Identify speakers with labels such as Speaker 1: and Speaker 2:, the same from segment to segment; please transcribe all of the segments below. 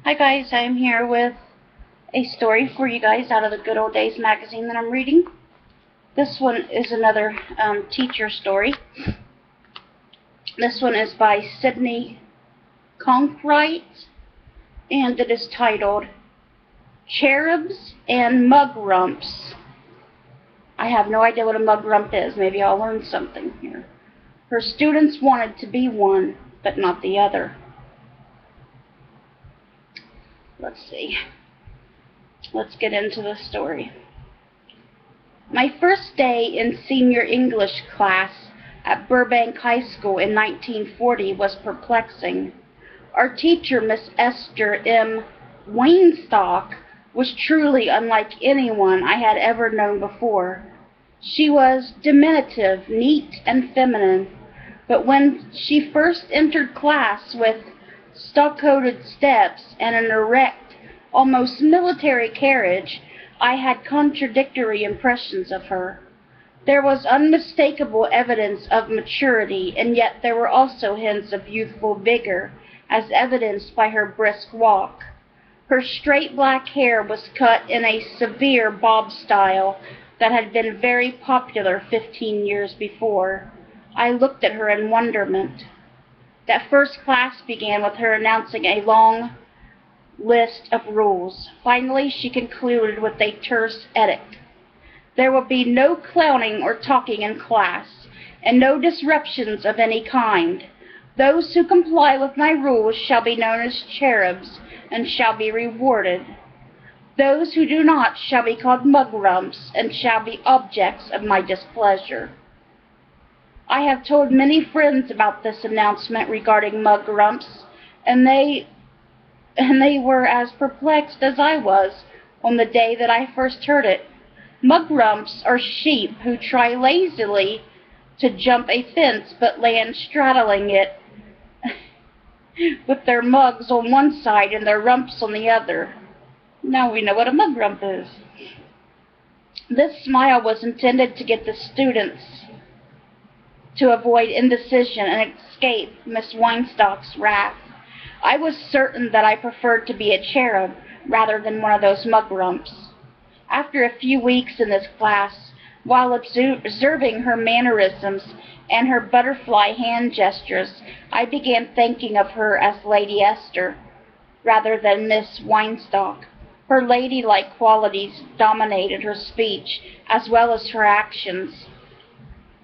Speaker 1: Hi guys, I'm here with a story for you guys out of the Good Old Days magazine that I'm reading. This one is another teacher story. This one is by SIDNEY CONKWRIGHT, and it is titled Cherubs and Mugrumps. I have no idea what a mugrump is. Maybe I'll learn something here. Her students wanted to be one, but not the other. Let's see. Let's get into the story. My first day in senior English class at Burbank High School in 1940 was perplexing. Our teacher, Miss Esther M. Weinstock, was truly unlike anyone I had ever known before. She was diminutive, neat, and feminine, but when she first entered class with stock-coated steps and an erect, almost military carriage, I had contradictory impressions of her. There was unmistakable evidence of maturity, and yet there were also hints of youthful vigor, as evidenced by her brisk walk. Her straight black hair was cut in a severe bob style that had been very popular 15 years before. I looked at her in wonderment. That first class began with her announcing a long list of rules. Finally, she concluded with a terse edict. There will be no clowning or talking in class, and no disruptions of any kind. Those who comply with my rules shall be known as cherubs, and shall be rewarded. Those who do not shall be called mugrumps, and shall be objects of my displeasure. I have told many friends about this announcement regarding mugrumps, and they were as perplexed as I was on the day that I first heard it. Mugrumps are sheep who try lazily to jump a fence but land straddling it with their mugs on one side and their rumps on the other. Now we know what a mugrump is. This smile was intended to get the students to avoid indecision and escape Miss Weinstock's wrath. I was certain that I preferred to be a cherub rather than one of those mugrumps. After a few weeks in this class, while observing her mannerisms and her butterfly hand gestures, I began thinking of her as Lady Esther rather than Miss Weinstock. Her ladylike qualities dominated her speech as well as her actions.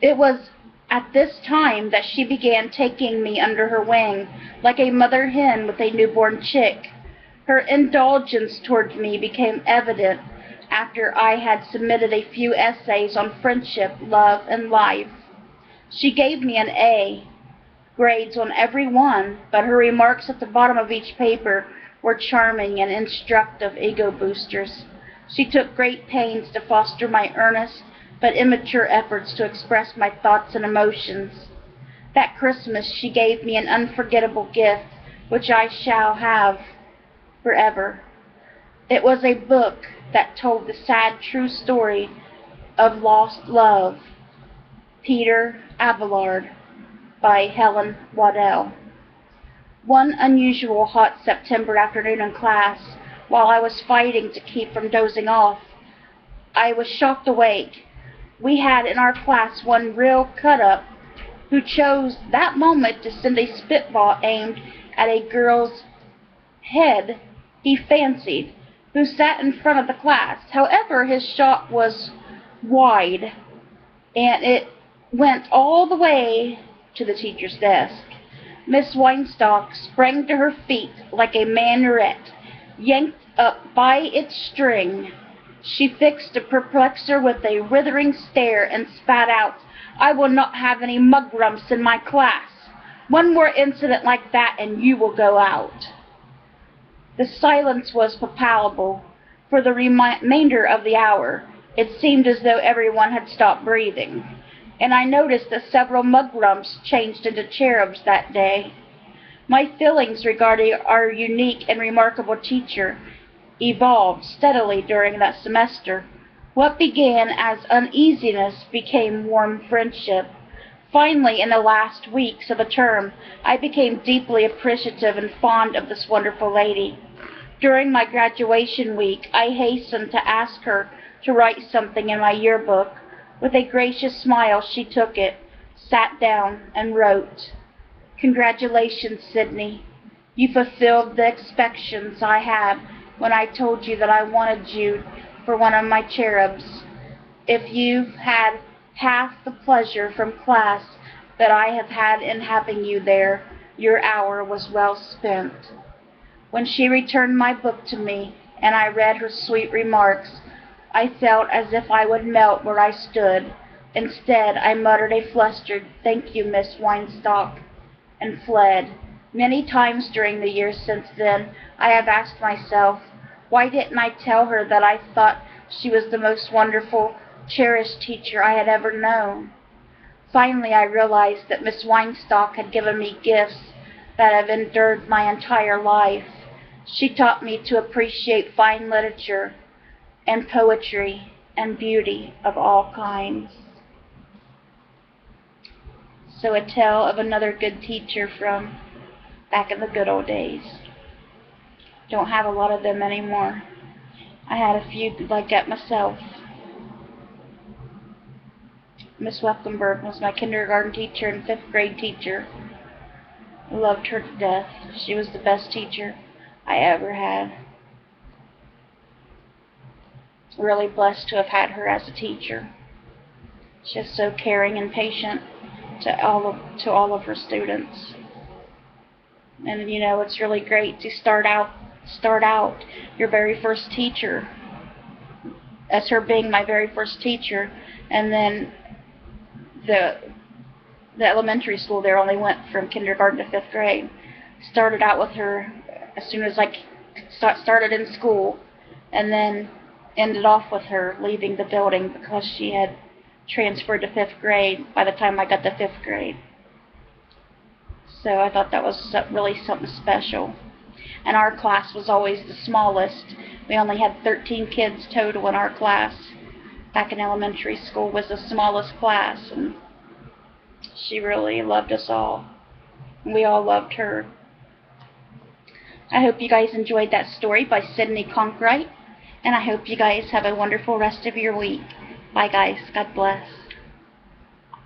Speaker 1: It was at this time that she began taking me under her wing, like a mother hen with a newborn chick. Her indulgence towards me became evident after I had submitted a few essays on friendship, love, and life. She gave me an A grades on every one, but her remarks at the bottom of each paper were charming and instructive ego boosters. She took great pains to foster my earnest but immature efforts to express my thoughts and emotions. That Christmas she gave me an unforgettable gift, which I shall have forever. It was a book that told the sad true story of lost love, Peter Abelard, by Helen Waddell. One unusual hot September afternoon in class, while I was fighting to keep from dozing off, I was shocked awake. We had in our class one real cut-up who chose that moment to send a spitball aimed at a girl's head he fancied, who sat in front of the class. However, his shot was wide, and it went all the way to the teacher's desk. Miss Weinstock sprang to her feet like a manurette, yanked up by its string. She fixed the perplexer with a withering stare and spat out, "I will not have any mugrumps in my class. One more incident like that and you will go out." The silence was palpable. For the remainder of the hour, it seemed as though everyone had stopped breathing, and I noticed that several mugrumps changed into cherubs that day. My feelings regarding our unique and remarkable teacher evolved steadily during that semester. What began as uneasiness became warm friendship. Finally, in the last weeks of the term, I became deeply appreciative and fond of this wonderful lady. During my graduation week, I hastened to ask her to write something in my yearbook. With a gracious smile, she took it, sat down, and wrote, "Congratulations, Sydney. You fulfilled the expectations I had when I told you that I wanted you for one of my cherubs. If you've had half the pleasure from class that I have had in having you there, your hour was well spent." When she returned my book to me, and I read her sweet remarks, I felt as if I would melt where I stood. Instead, I muttered a flustered, "Thank you, Miss Weinstock," and fled. Many times during the years since then, I have asked myself, why didn't I tell her that I thought she was the most wonderful, cherished teacher I had ever known? Finally, I realized that Miss Weinstock had given me gifts that have endured my entire life. She taught me to appreciate fine literature and poetry and beauty of all kinds. So a tale of another good teacher from back in the good old days. Don't have a lot of them anymore. I had a few like that myself. Miss Welkenberg was my kindergarten teacher and 5th grade teacher. I loved her to death. She was the best teacher I ever had. Really blessed to have had her as a teacher. She was so caring and patient to all of her students. And you know, it's really great to start out your very first teacher as her being my very first teacher, and then the elementary school there only went from kindergarten to 5th grade. Started out with her as soon as I started in school, and then ended off with her leaving the building because she had transferred to 5th grade by the time I got to 5th grade. So I thought that was really something special. And our class was always the smallest. We only had 13 kids total in our class. Back in elementary school was the smallest class, and she really loved us all. And we all loved her. I hope you guys enjoyed that story by SIDNEY CONKWRIGHT, and I hope you guys have a wonderful rest of your week. Bye guys. God bless.